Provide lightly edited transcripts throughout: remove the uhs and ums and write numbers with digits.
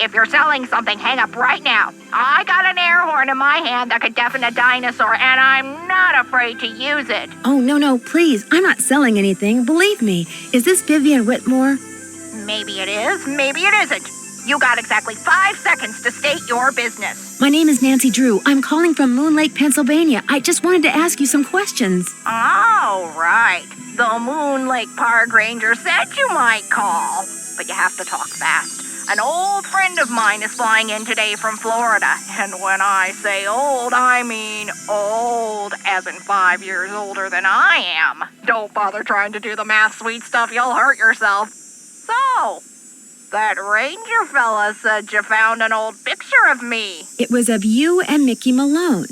If you're selling something, hang up right now. I got an air horn in my hand that could deafen a dinosaur, and I'm not afraid to use it. Oh, no, please. I'm not selling anything. Believe me. Is this Vivian Whitmore? Maybe it is, maybe it isn't. You got exactly 5 seconds to state your business. My name is Nancy Drew. I'm calling from Moon Lake, Pennsylvania. I just wanted to ask you some questions. Oh, right. The Moon Lake Park Ranger said you might call. But you have to talk fast. An old friend of mine is flying in today from Florida. And when I say old, I mean old, as in 5 years older than I am. Don't bother trying to do the math, sweet stuff. You'll hurt yourself. So, that ranger fella said you found an old picture of me. It was of you and Mickey Malone.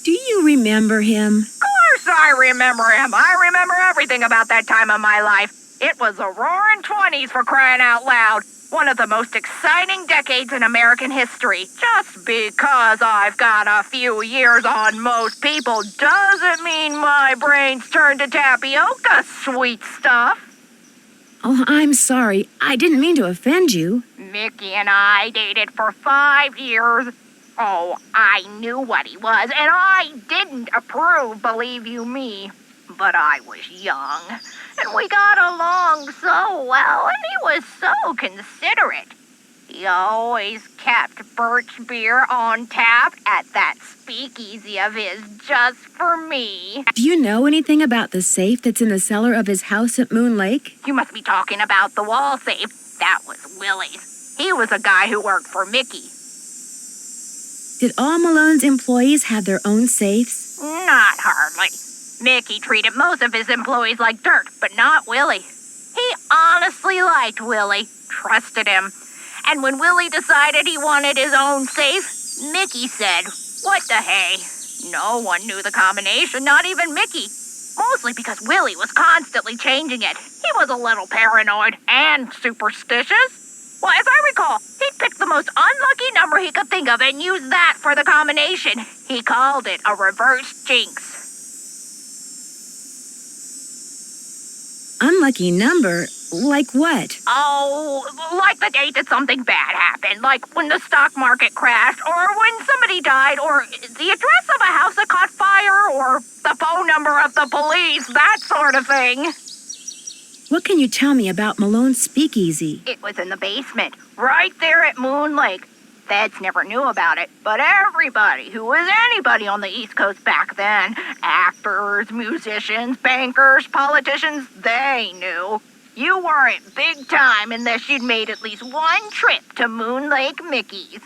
Do you remember him? Of course I remember him. I remember everything about that time of my life. It was the roaring 20s, for crying out loud. One of the most exciting decades in American history. Just because I've got a few years on most people doesn't mean my brain's turned to tapioca, sweet stuff. Oh, I'm sorry. I didn't mean to offend you. Mickey and I dated for 5 years. Oh, I knew what he was, and I didn't approve, believe you me. But I was young, and we got along so well, and he was so considerate. He always kept birch beer on tap at that speakeasy of his just for me. Do you know anything about the safe that's in the cellar of his house at Moon Lake? You must be talking about the wall safe. That was Willie's. He was a guy who worked for Mickey. Did all Malone's employees have their own safes? Not hardly. Mickey treated most of his employees like dirt, but not Willie. He honestly liked Willie, trusted him. And when Willie decided he wanted his own safe, Mickey said, "What the hey?" No one knew the combination, not even Mickey. Mostly because Willie was constantly changing it. He was a little paranoid and superstitious. Well, as I recall, he picked the most unlucky number he could think of and used that for the combination. He called it a reverse jinx. Unlucky number? Like what? Oh, like the date that something bad happened, like when the stock market crashed, or when somebody died, or the address of a house that caught fire, or the phone number of the police, that sort of thing. What can you tell me about Malone's speakeasy? It was in the basement, right there at Moon Lake. Feds never knew about it, but everybody who was anybody on the East Coast back then, actors, musicians, bankers, politicians, they knew. You weren't big time unless you'd made at least one trip to Moon Lake Mickey's.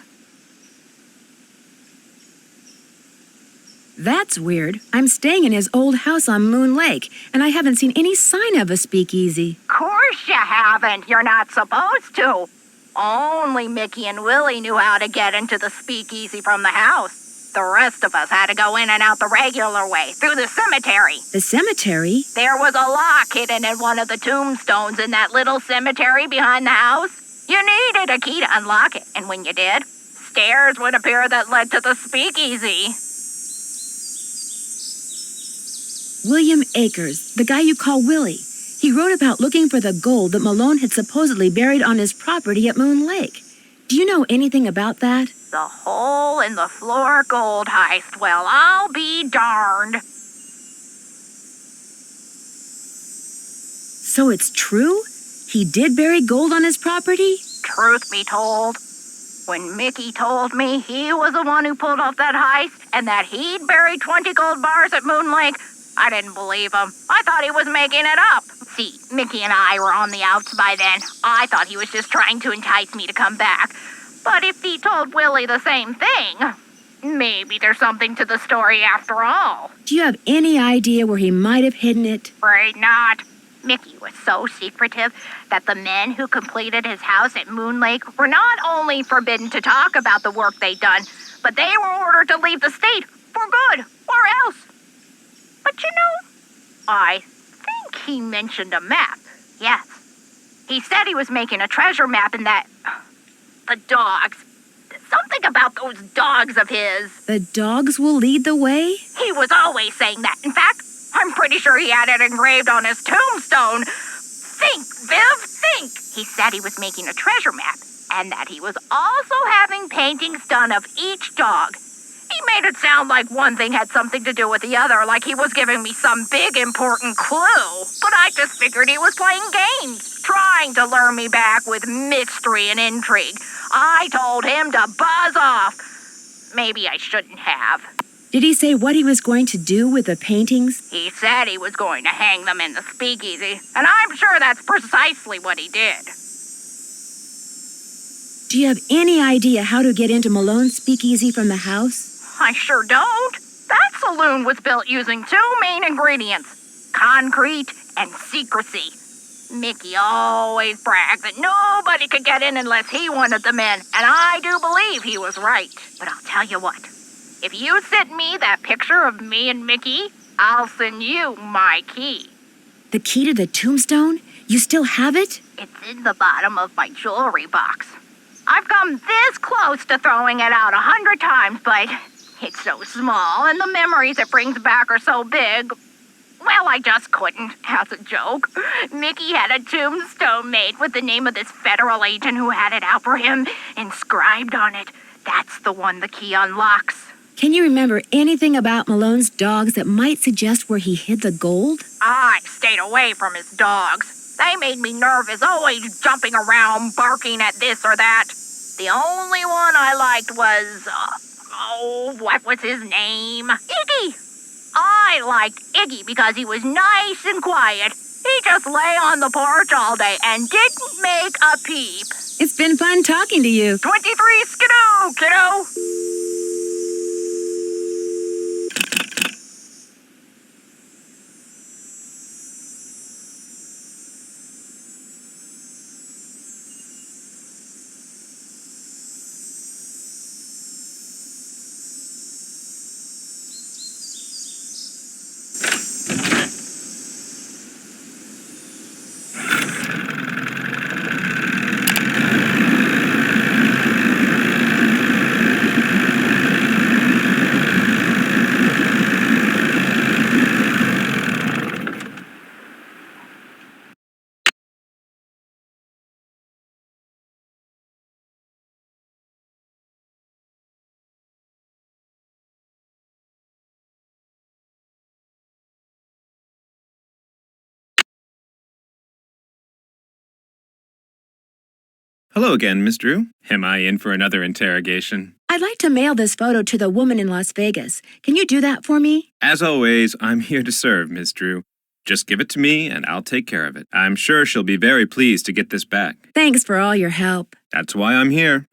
That's weird. I'm staying in his old house on Moon Lake, and I haven't seen any sign of a speakeasy. Of course you haven't. You're not supposed to. Only Mickey and Willie knew how to get into the speakeasy from the house. The rest of us had to go in and out the regular way, through the cemetery. The cemetery? There was a lock hidden in one of the tombstones in that little cemetery behind the house. You needed a key to unlock it, and when you did, stairs would appear that led to the speakeasy. William Akers, the guy you call Willie. He wrote about looking for the gold that Malone had supposedly buried on his property at Moon Lake. Do you know anything about that? The hole in the floor gold heist. Well, I'll be darned. So it's true? He did bury gold on his property? Truth be told, when Mickey told me he was the one who pulled off that heist and that he'd buried 20 gold bars at Moon Lake, I didn't believe him. I thought he was making it up. See, Mickey and I were on the outs by then. I thought he was just trying to entice me to come back. But if he told Willie the same thing, maybe there's something to the story after all. Do you have any idea where he might have hidden it? Afraid not. Mickey was so secretive that the men who completed his house at Moon Lake were not only forbidden to talk about the work they'd done, but they were ordered to leave the state for good, or else. But you know, I think he mentioned a map. Yes. He said he was making a treasure map and that... the dogs. Something about those dogs of his. The dogs will lead the way? He was always saying that. In fact, I'm pretty sure he had it engraved on his tombstone. Think, Viv, think! He said he was making a treasure map, and that he was also having paintings done of each dog. He made it sound like one thing had something to do with the other, like he was giving me some big important clue. But I just figured he was playing games, trying to lure me back with mystery and intrigue. I told him to buzz off. Maybe I shouldn't have. Did he say what he was going to do with the paintings? He said he was going to hang them in the speakeasy, and I'm sure that's precisely what he did. Do you have any idea how to get into Malone's speakeasy from the house? I sure don't. That saloon was built using two main ingredients, concrete and secrecy. Mickey always bragged that nobody could get in unless he wanted them in, and I do believe he was right. But I'll tell you what, if you send me that picture of me and Mickey, I'll send you my key. The key to the tombstone? You still have it? It's in the bottom of my jewelry box. I've come this close to throwing it out 100 times, but it's so small, and the memories it brings back are so big. Well, I just couldn't, as a joke. Mickey had a tombstone made with the name of this federal agent who had it out for him inscribed on it. That's the one the key unlocks. Can you remember anything about Malone's dogs that might suggest where he hid the gold? I stayed away from his dogs. They made me nervous, always jumping around, barking at this or that. The only one I liked was, what was his name? Iggy. I liked Iggy because he was nice and quiet. He just lay on the porch all day and didn't make a peep. It's been fun talking to you. 23 skidoo, kiddo. Hello again, Miss Drew. Am I in for another interrogation? I'd like to mail this photo to the woman in Las Vegas. Can you do that for me? As always, I'm here to serve, Miss Drew. Just give it to me and I'll take care of it. I'm sure she'll be very pleased to get this back. Thanks for all your help. That's why I'm here.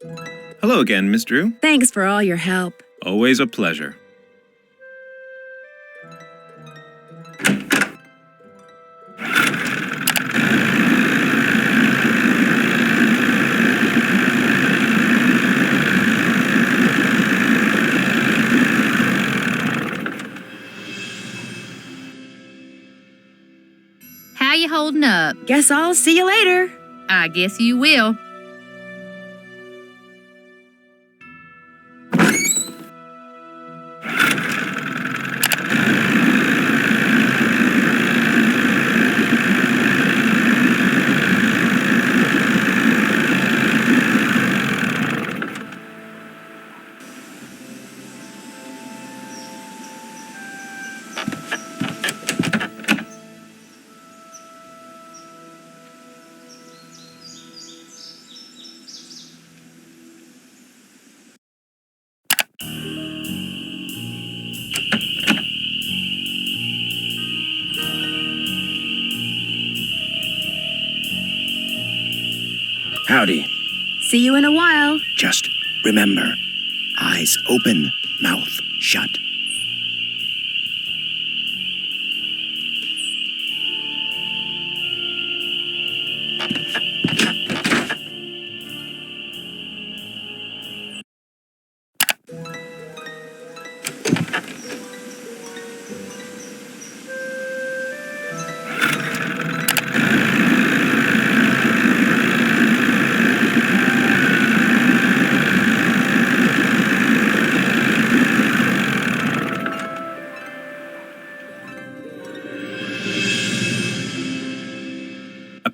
Hello again, Miss Drew. Thanks for all your help. Always a pleasure. How you holding up? Guess I'll see you later. I guess you will. Howdy. See you in a while. Just remember, eyes open, mouth shut.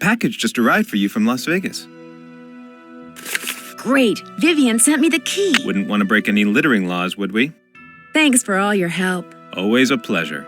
package just arrived for you from Las Vegas. Great. Vivian sent me the key. Wouldn't want to break any littering laws, would we? Thanks for all your help. Always a pleasure.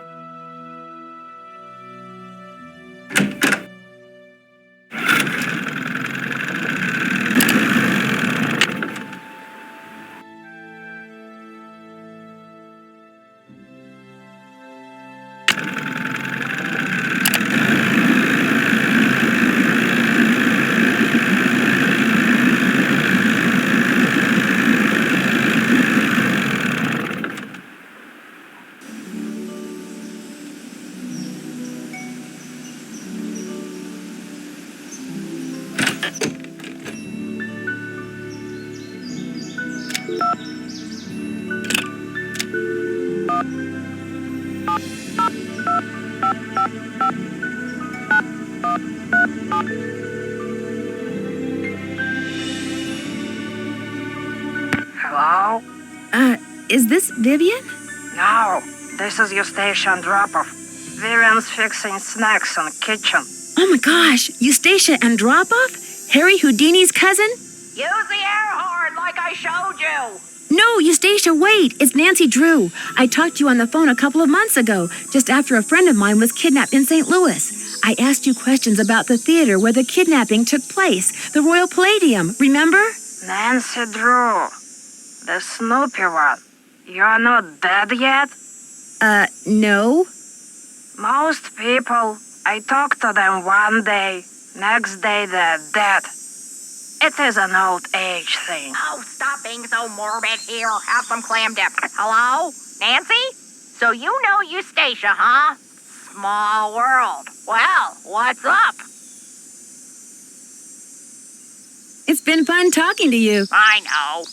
Hello? Is this Vivian? No, this is your station drop-off. Vivian's fixing snacks in the kitchen. Oh my gosh, Eustacia Andropov? Harry Houdini's cousin? Use the air horn like I showed you. No, Eustacia, wait. It's Nancy Drew. I talked to you on the phone a couple of months ago, just after a friend of mine was kidnapped in St. Louis. I asked you questions about the theater where the kidnapping took place, the Royal Palladium, remember? Nancy Drew. The Snoopy one. You're not dead yet? No. Most people, I talk to them one day, next day they're dead. It is an old age thing. Oh, stop being so morbid here. Have some clam dip. Hello? Nancy? So you know Eustacia, huh? Small world. Well, what's up? It's been fun talking to you. I know.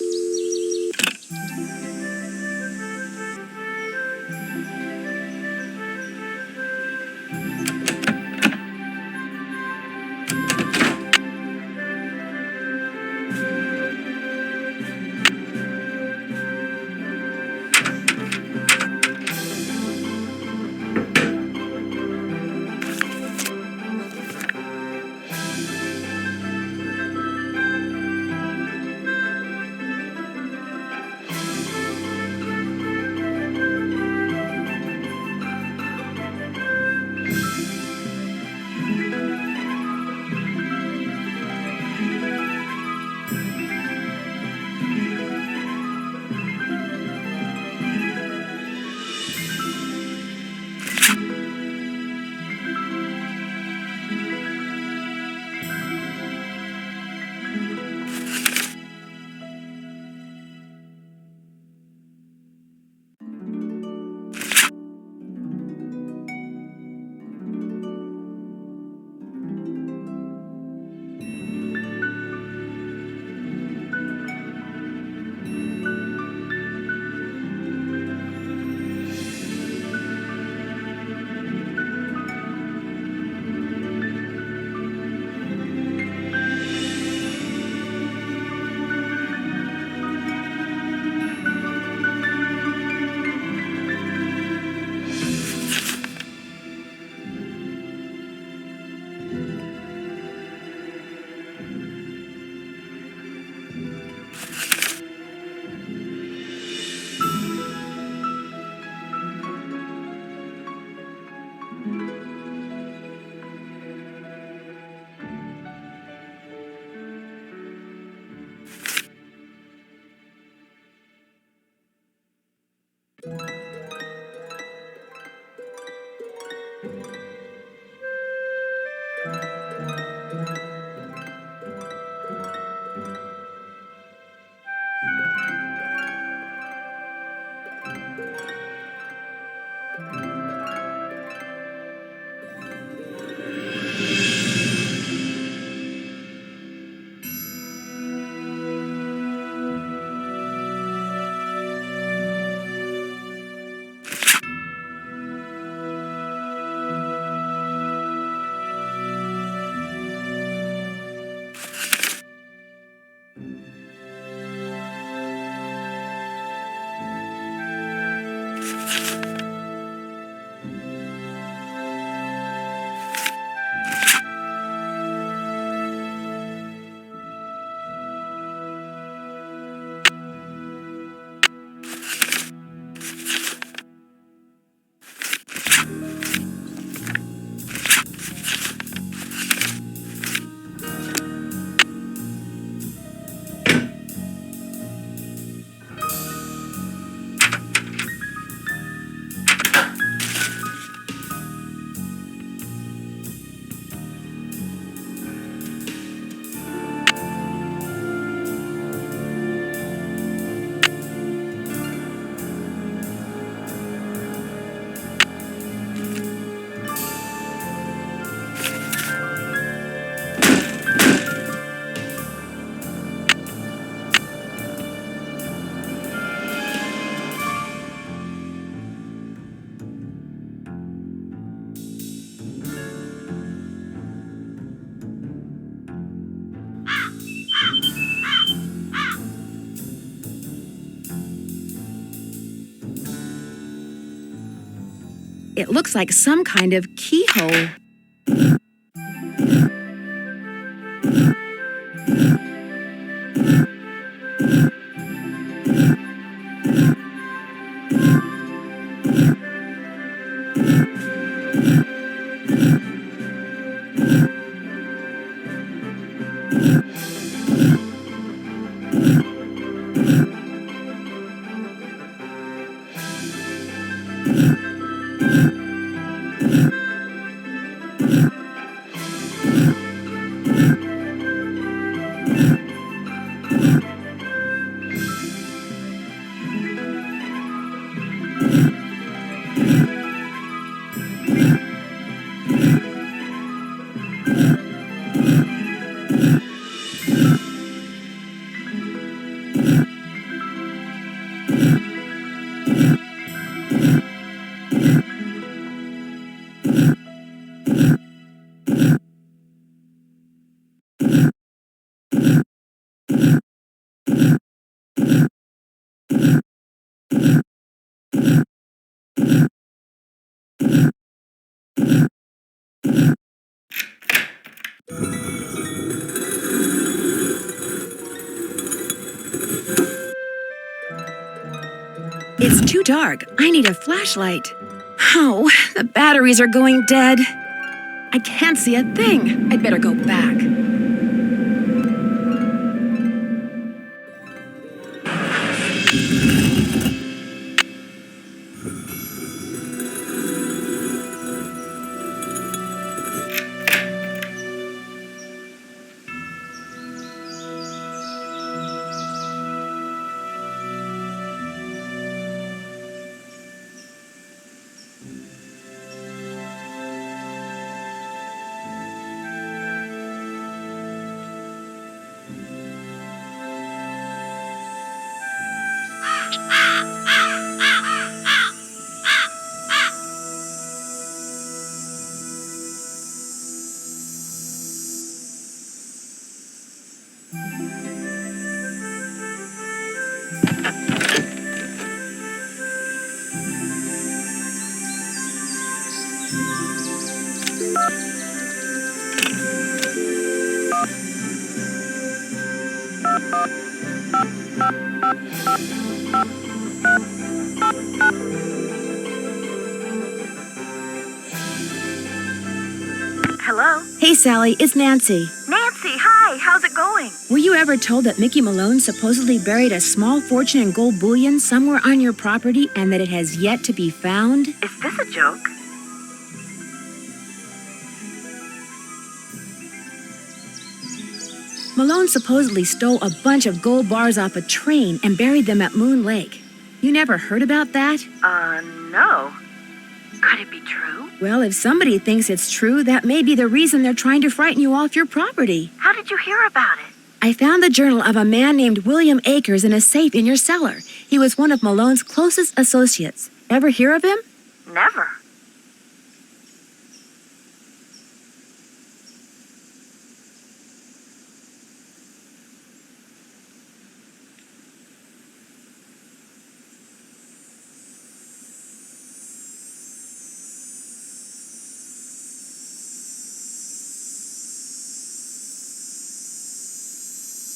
It looks like some kind of keyhole. It's too dark. I need a flashlight. Oh, the batteries are going dead. I can't see a thing. I'd better go back. Hello? Hey, Sally, it's Nancy. Nancy, hi. How's it going? Were you ever told that Mickey Malone supposedly buried a small fortune in gold bullion somewhere on your property and that it has yet to be found? Is this a joke? Malone supposedly stole a bunch of gold bars off a train and buried them at Moon Lake. You never heard about that? No. Could it be true? Well, if somebody thinks it's true, that may be the reason they're trying to frighten you off your property. How did you hear about it? I found the journal of a man named William Akers in a safe in your cellar. He was one of Malone's closest associates. Ever hear of him? Never.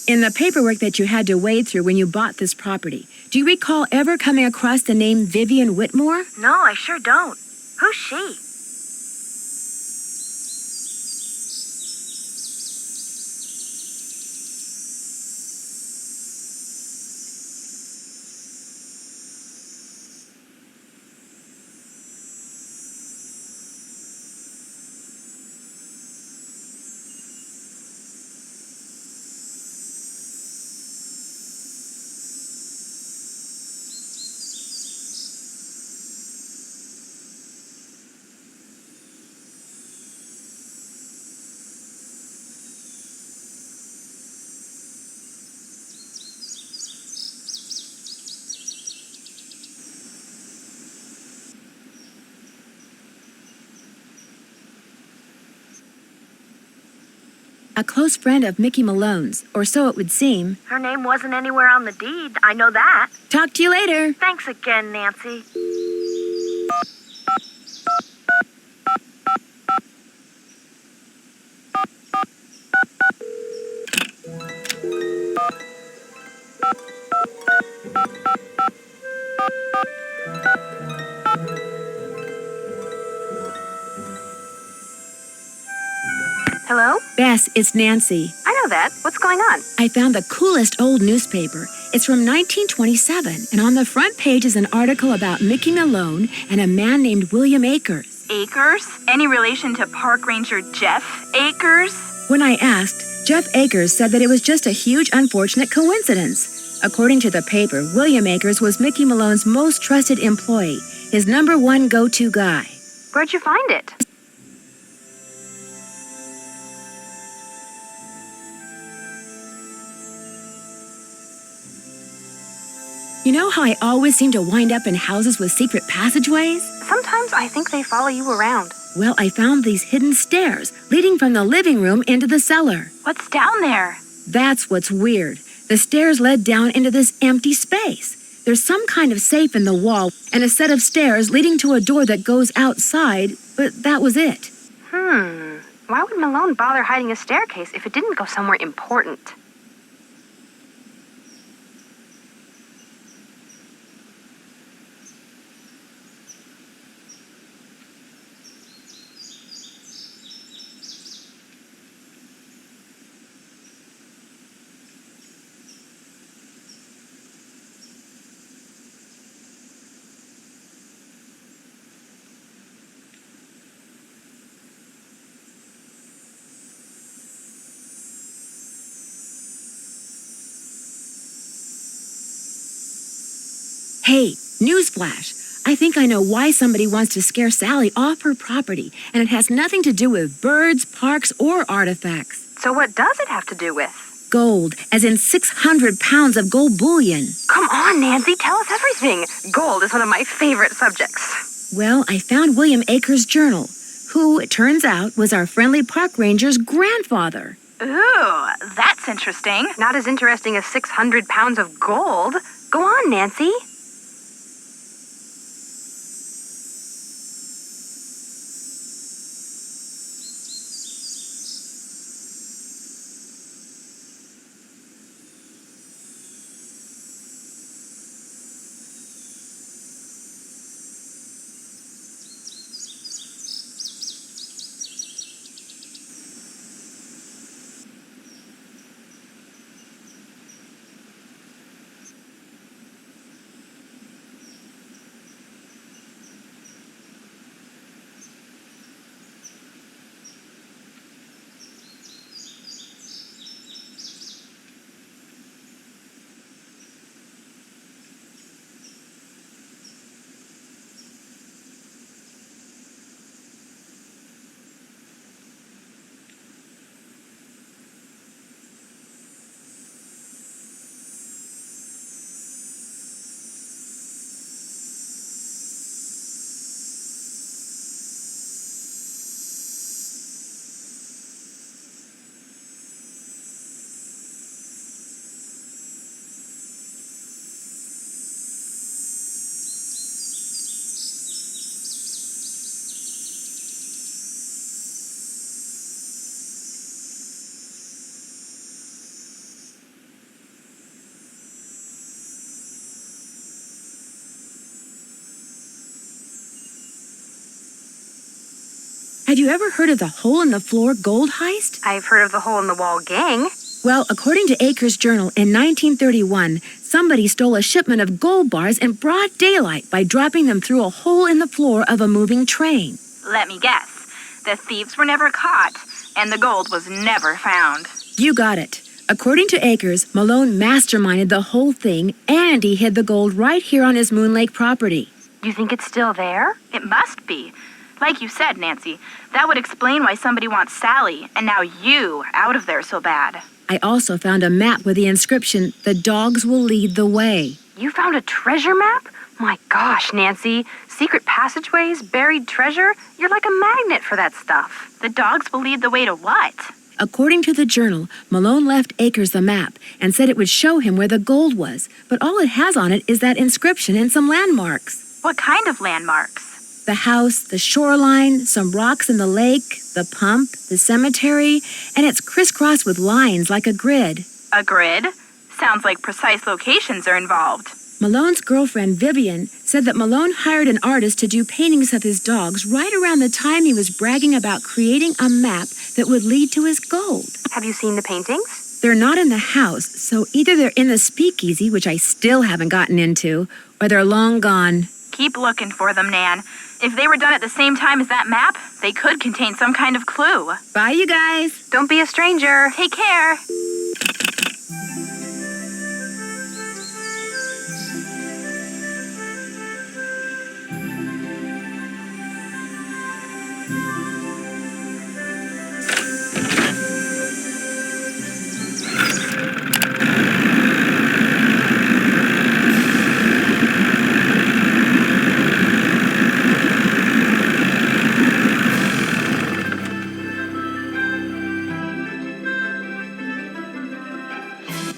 In the paperwork that you had to wade through when you bought this property, do you recall ever coming across the name Vivian Whitmore? No, I sure don't. Who's she? A close friend of Mickey Malone's, or so it would seem. Her name wasn't anywhere on the deed. I know that. Talk to you later. Thanks again, Nancy. Hello? Bess, it's Nancy. I know that. What's going on? I found the coolest old newspaper. It's from 1927, and on the front page is an article about Mickey Malone and a man named William Akers. Akers? Any relation to Park Ranger Jeff Akers? When I asked, Jeff Akers said that it was just a huge unfortunate coincidence. According to the paper, William Akers was Mickey Malone's most trusted employee, his number one go-to guy. Where'd you find it? You know how I always seem to wind up in houses with secret passageways? Sometimes I think they follow you around. Well, I found these hidden stairs leading from the living room into the cellar. What's down there? That's what's weird. The stairs led down into this empty space. There's some kind of safe in the wall and a set of stairs leading to a door that goes outside, but that was it. Why would Malone bother hiding a staircase if it didn't go somewhere important? Hey, newsflash. I think I know why somebody wants to scare Sally off her property, and it has nothing to do with birds, parks, or artifacts. So what does it have to do with? Gold, as in 600 pounds of gold bullion. Come on, Nancy, tell us everything. Gold is one of my favorite subjects. Well, I found William Akers' journal, who, it turns out, was our friendly park ranger's grandfather. Ooh, that's interesting. Not as interesting as 600 pounds of gold. Go on, Nancy. Had you ever heard of the hole-in-the-floor gold heist? I've heard of the hole-in-the-wall gang. Well, according to Akers' journal, in 1931, somebody stole a shipment of gold bars in broad daylight by dropping them through a hole in the floor of a moving train. Let me guess. The thieves were never caught, and the gold was never found. You got it. According to Akers, Malone masterminded the whole thing, and he hid the gold right here on his Moon Lake property. You think it's still there? It must be. Like you said, Nancy, that would explain why somebody wants Sally, and now you, out of there so bad. I also found a map with the inscription, "The dogs will lead the way." You found a treasure map? My gosh, Nancy. Secret passageways, buried treasure? You're like a magnet for that stuff. The dogs will lead the way to what? According to the journal, Malone left Akers the map and said it would show him where the gold was, but all it has on it is that inscription and some landmarks. What kind of landmarks? The house, the shoreline, some rocks in the lake, the pump, the cemetery, and it's crisscrossed with lines like a grid. A grid? Sounds like precise locations are involved. Malone's girlfriend, Vivian, said that Malone hired an artist to do paintings of his dogs right around the time he was bragging about creating a map that would lead to his gold. Have you seen the paintings? They're not in the house, so either they're in the speakeasy, which I still haven't gotten into, or they're long gone. Keep looking for them, Nan. If they were done at the same time as that map, they could contain some kind of clue. Bye, you guys. Don't be a stranger. Take care.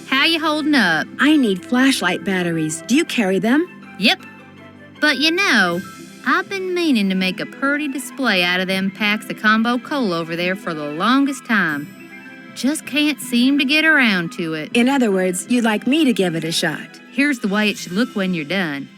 How you holding up? I need flashlight batteries. Do you carry them? Yep. But you know, I've been meaning to make a purty display out of them packs of combo cola over there for the longest time. Just can't seem to get around to it. In other words, you'd like me to give it a shot. Here's the way it should look when you're done.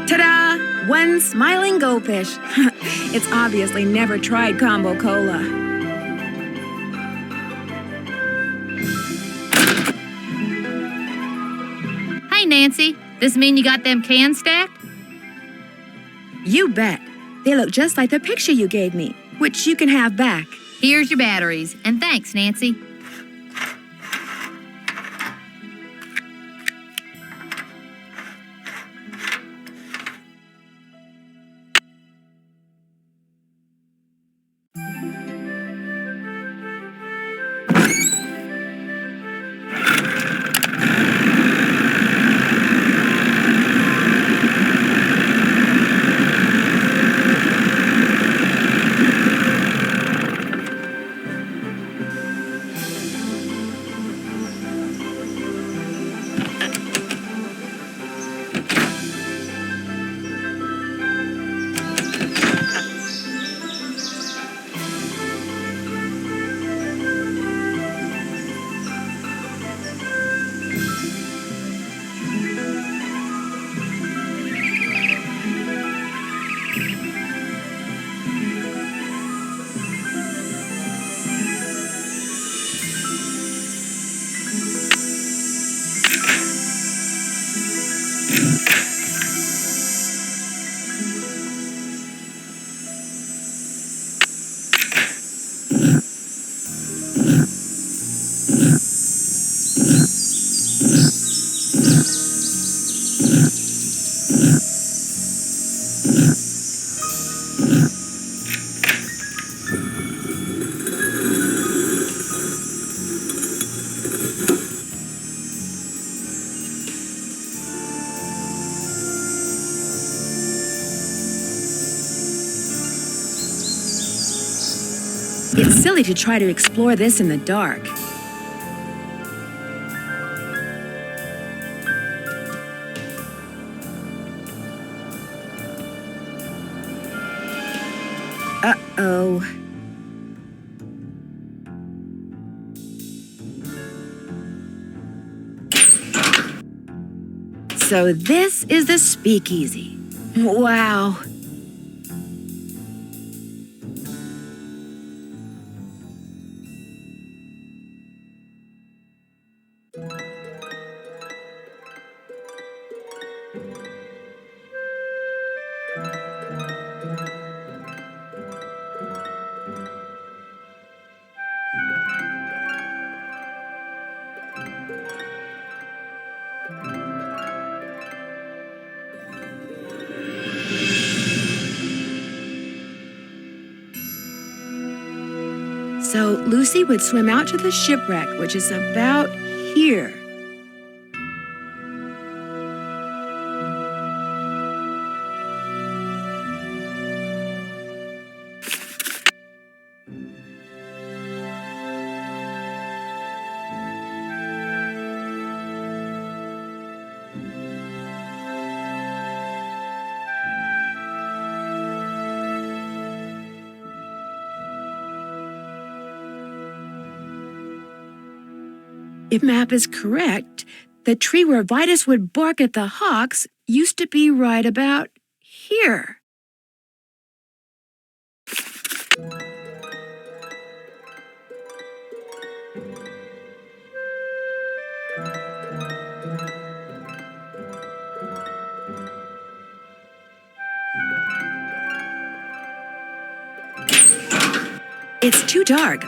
Ta-da! One smiling goldfish. It's obviously never tried combo cola. Hey, Nancy, this mean you got them cans stacked? You bet. They look just like the picture you gave me, which you can have back. Here's your batteries, and thanks, Nancy. It's silly to try to explore this in the dark. Uh-oh. So this is the speakeasy. Wow. So Lucy would swim out to the shipwreck, which is about here. If map is correct, the tree where Vitus would bark at the hawks used to be right about here. It's too dark.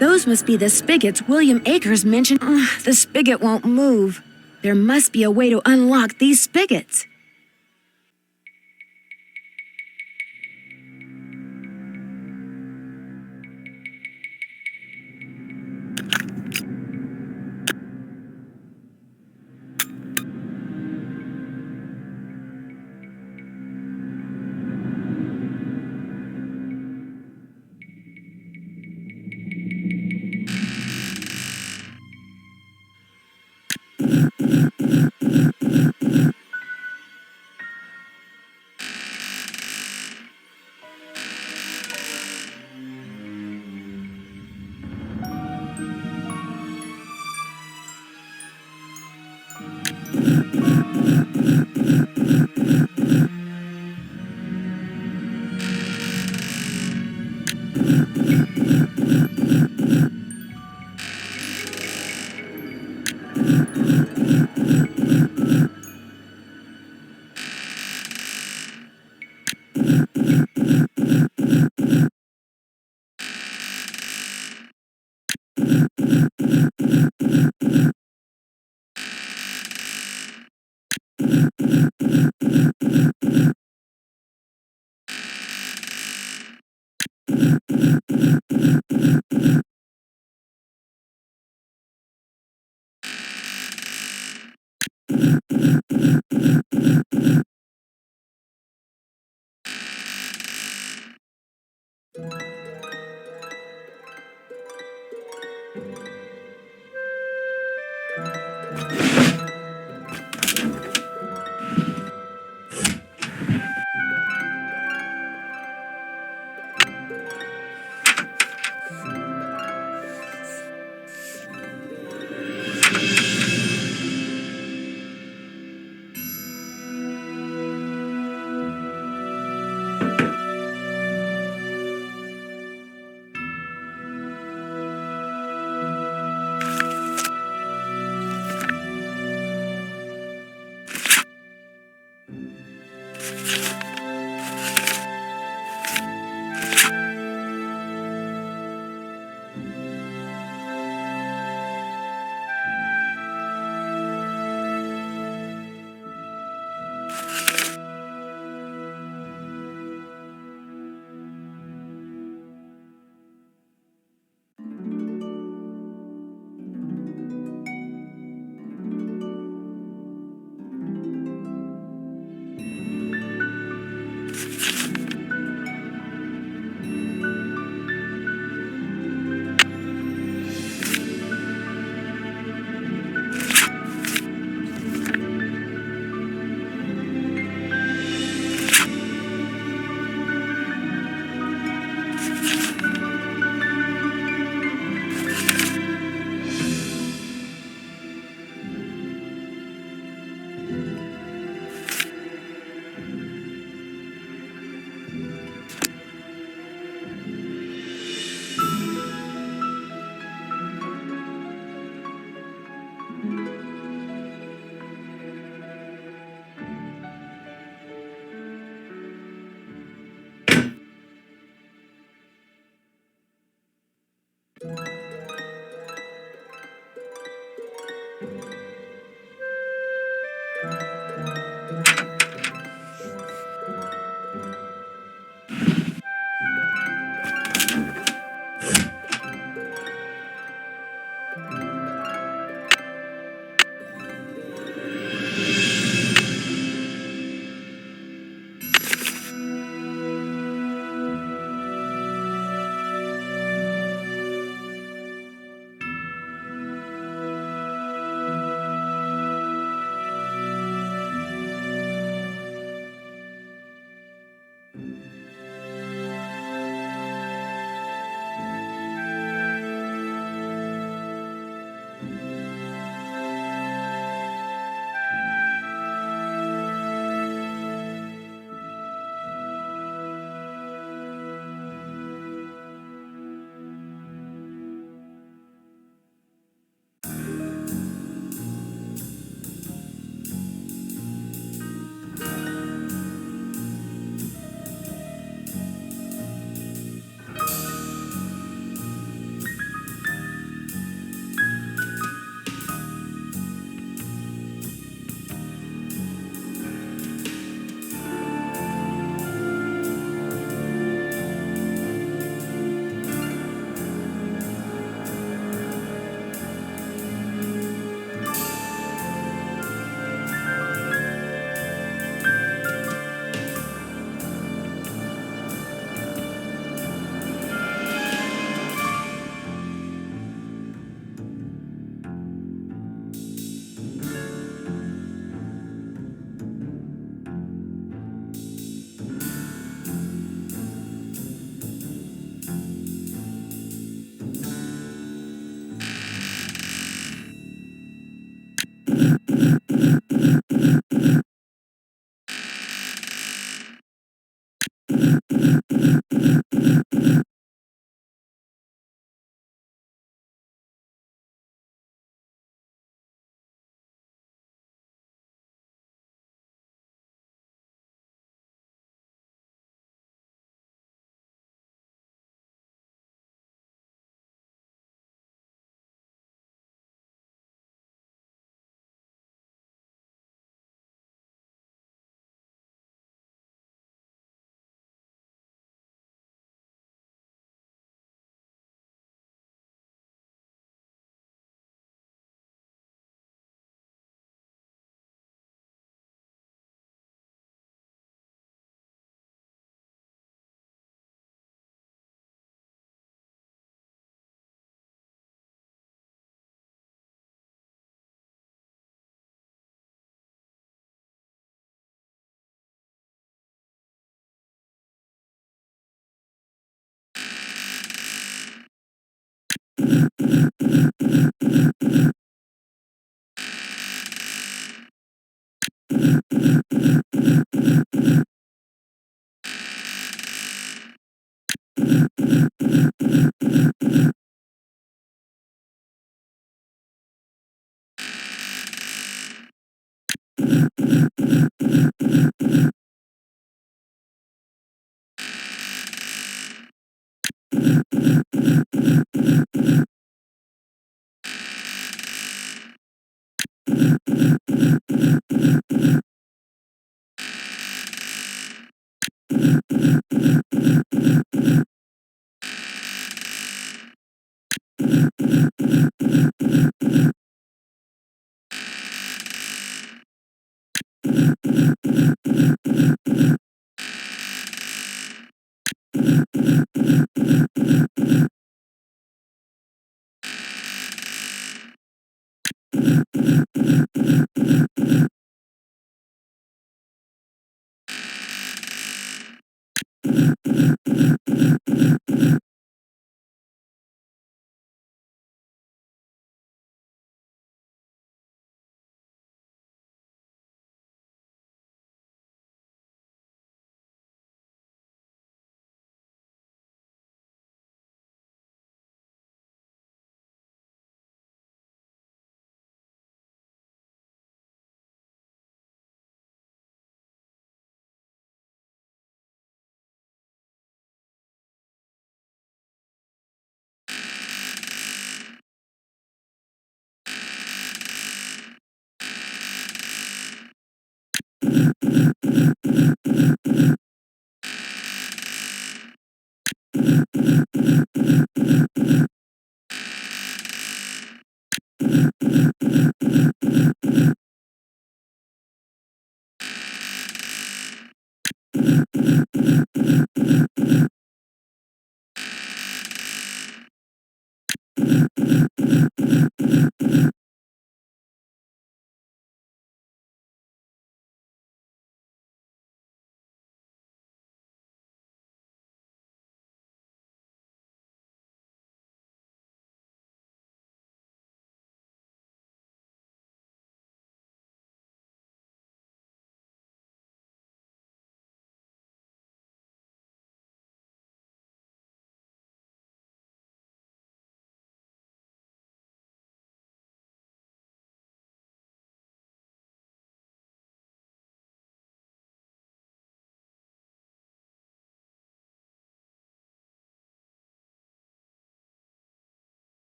Those must be the spigots William Akers mentioned. The spigot won't move. There must be a way to unlock these spigots.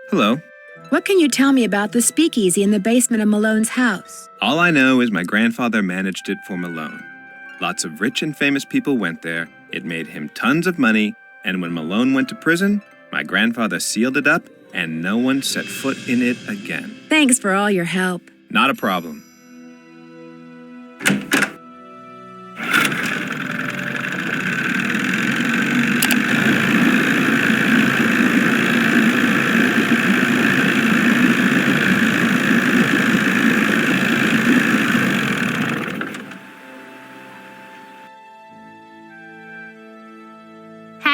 Hello. What can you tell me about the speakeasy in the basement of Malone's house? All I know is my grandfather managed it for Malone. Lots of rich and famous people went there. It made him tons of money, and when Malone went to prison, my grandfather sealed it up, and no one set foot in it again. Thanks for all your help. Not a problem.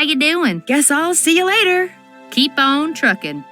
How you doing? Guess I'll see you later. Keep on trucking.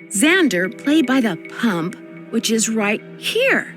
Xander played by the pump, which is right here.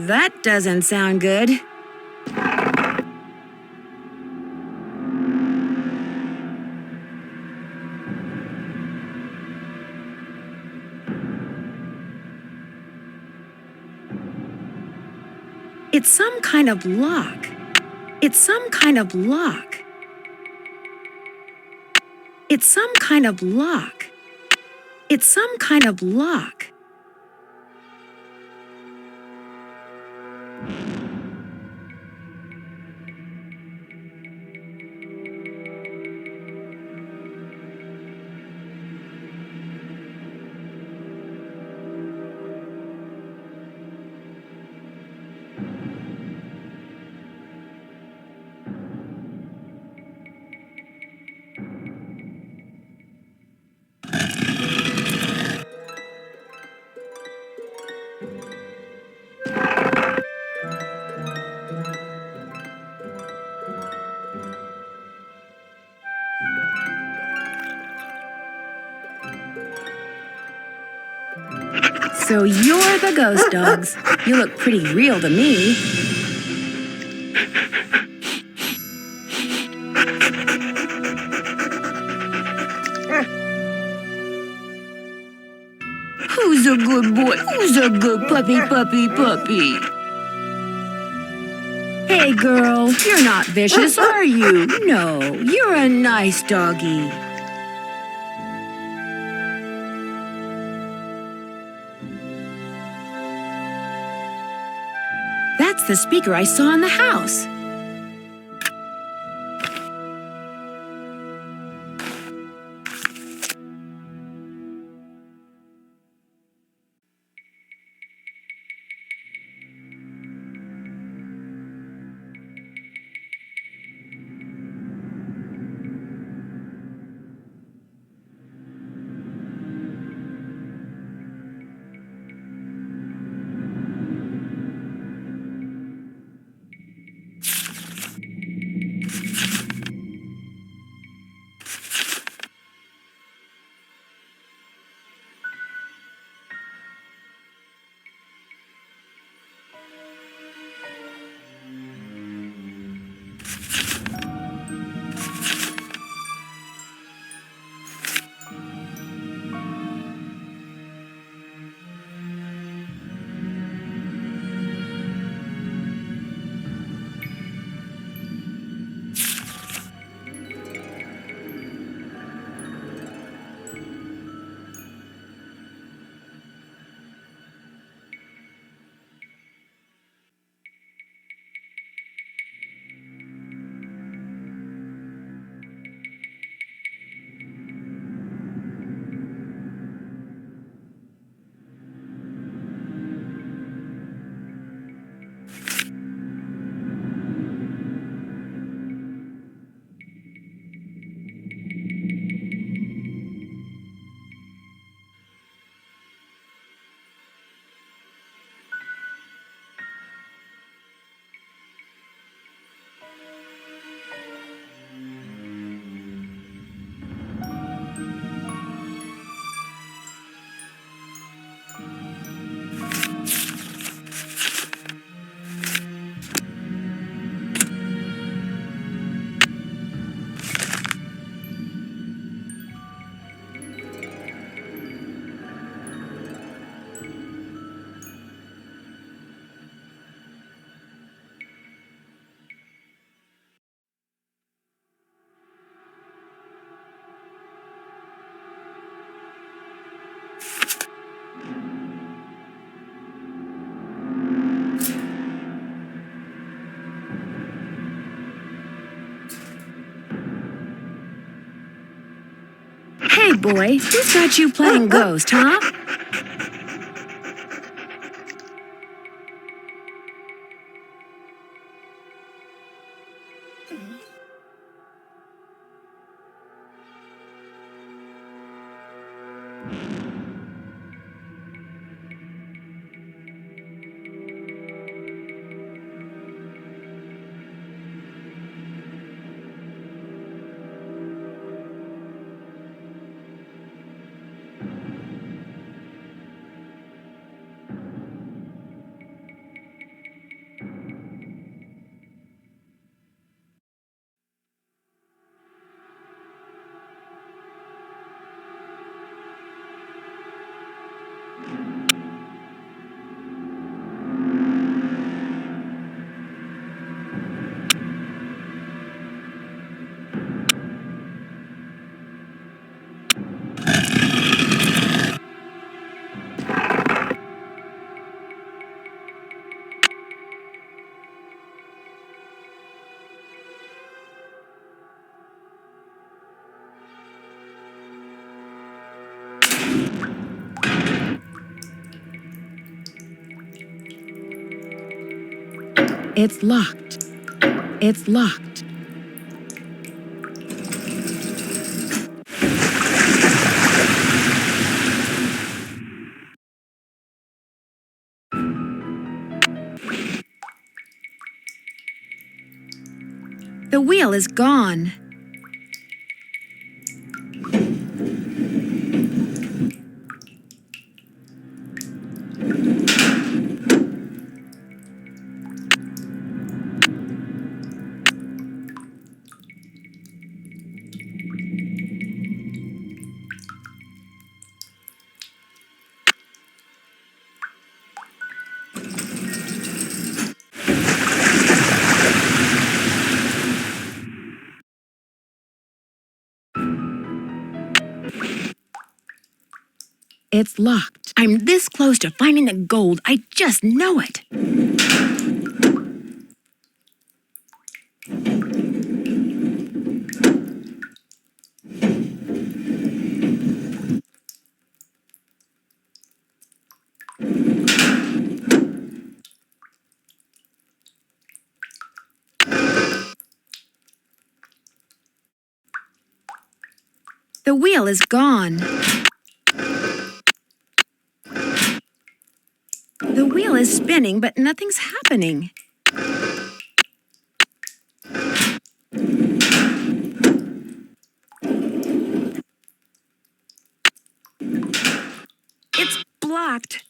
That doesn't sound good. It's some kind of lock. It's some kind of lock. It's some kind of lock. It's some kind of lock. So you're the ghost dogs. You look pretty real to me. Who's a good boy? Who's a good puppy? Hey, girl, you're not vicious, are you? No, you're a nice doggy. That's the speaker I saw in the house. boy. Who's got you playing ghost, huh? It's locked. It's locked. The wheel is gone. It's locked. I'm this close to finding the gold. I just know it. The wheel is gone. The wheel is spinning, but nothing's happening. It's blocked.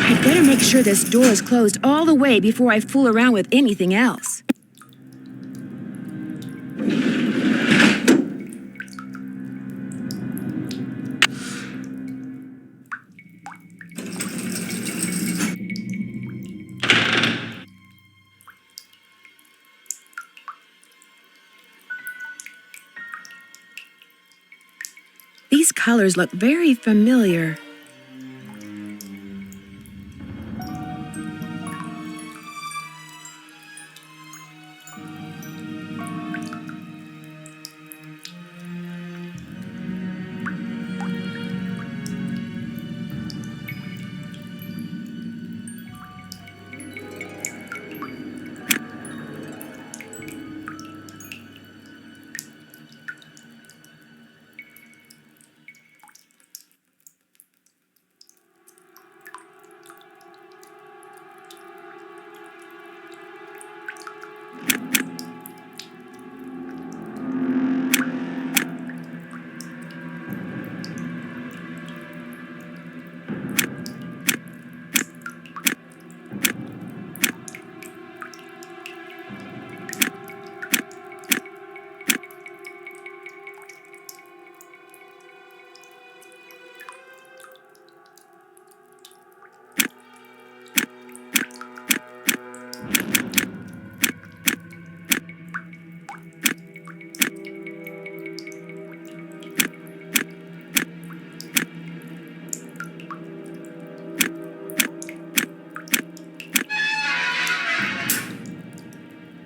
I'd better make sure this door is closed all the way before I fool around with anything else. These colors look very familiar.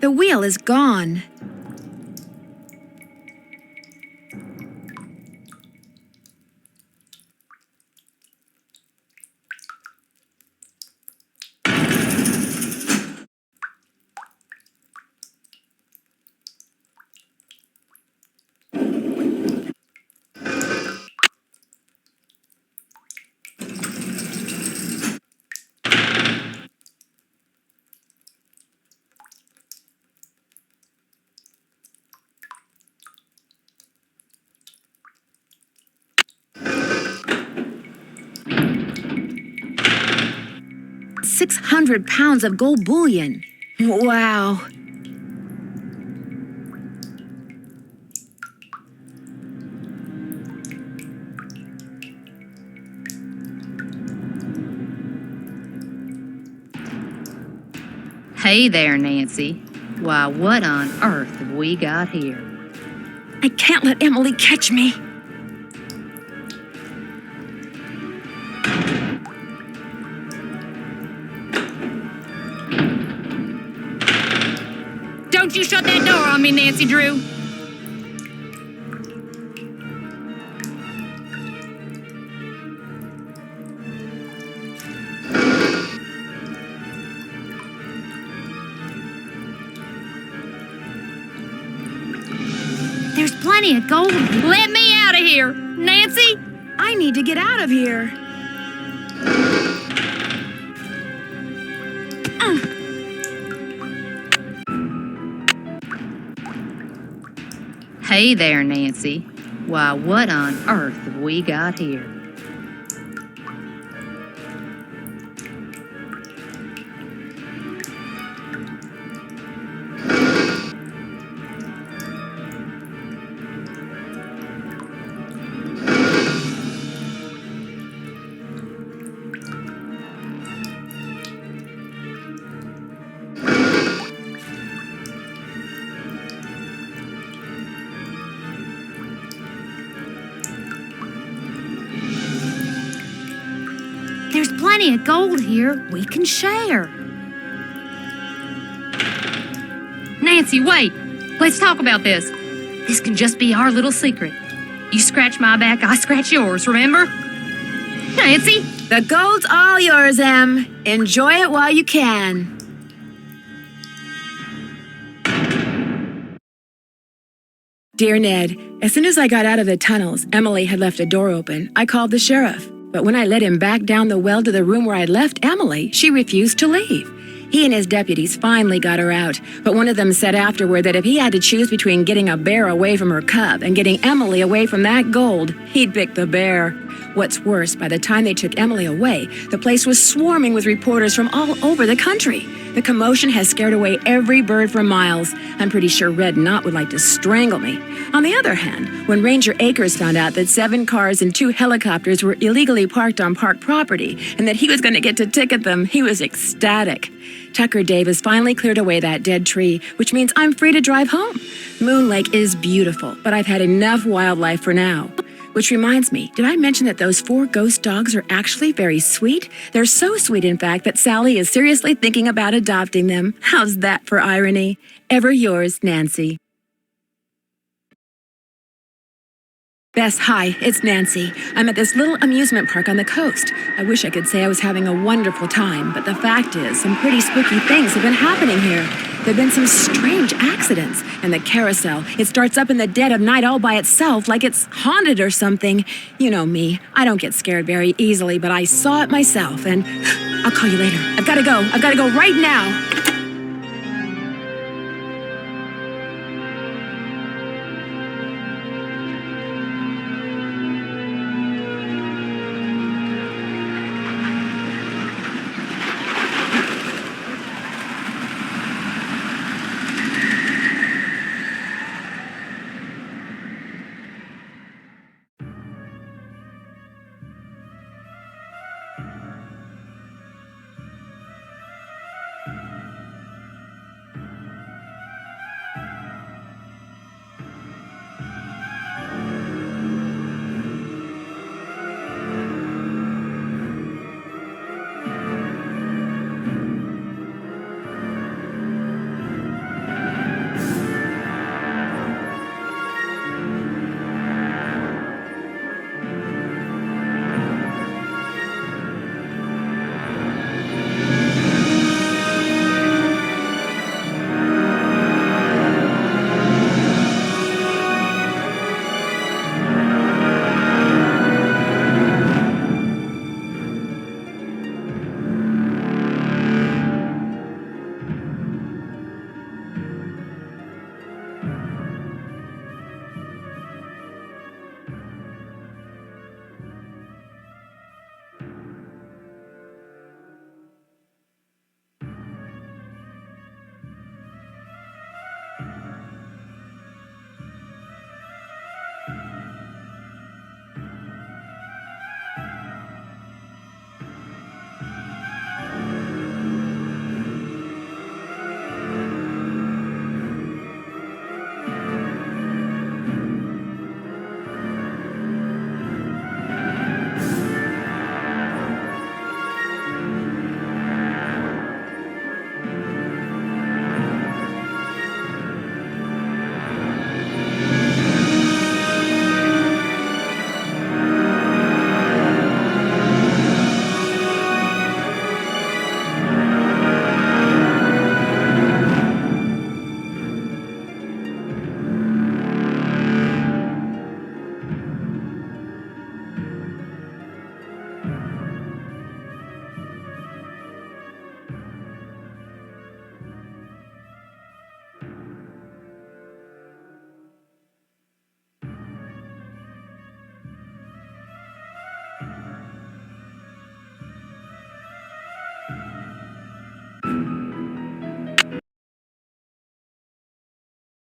The wheel is gone. £600 of gold bullion. Wow. Hey there, Nancy. Why, what on earth have we got here? I can't let Emily catch me. Don't you shut that door on me, Nancy Drew. There's plenty of gold. Let me out of here, Nancy. I need to get out of here. Hey there, Nancy. Why, what on earth have we got here? There's plenty of gold here. We can share. Nancy, wait. Let's talk about this. This can just be our little secret. You scratch my back, I scratch yours, remember? Nancy? The gold's all yours, Em. Enjoy it while you can. Dear Ned, as soon as I got out of the tunnels, Emily had left a door open. I called the sheriff. But when I led him back down the well to the room where I'd left Emily, she refused to leave. He and his deputies finally got her out, but one of them said afterward that if he had to choose between getting a bear away from her cub and getting Emily away from that gold, he'd pick the bear. What's worse, by the time they took Emily away, the place was swarming with reporters from all over the country. The commotion has scared away every bird for miles. I'm pretty sure Red Knot would like to strangle me. On the other hand, when Ranger Akers found out that 7 cars and 2 helicopters were illegally parked on park property and that he was going to get to ticket them, he was ecstatic. Tucker Davis finally cleared away that dead tree, which means I'm free to drive home. Moon Lake is beautiful, but I've had enough wildlife for now. Which reminds me, did I mention that those 4 ghost dogs are actually very sweet? They're so sweet, in fact, that Sally is seriously thinking about adopting them. How's that for irony? Ever yours, Nancy. Bess, hi, it's Nancy. I'm at this little amusement park on the coast. I wish I could say I was having a wonderful time, but the fact is, some pretty spooky things have been happening here. There have been some strange accidents, and the carousel, it starts up in the dead of night all by itself like it's haunted or something. You know me, I don't get scared very easily, but I saw it myself, and I'll call you later. I've got to go right now.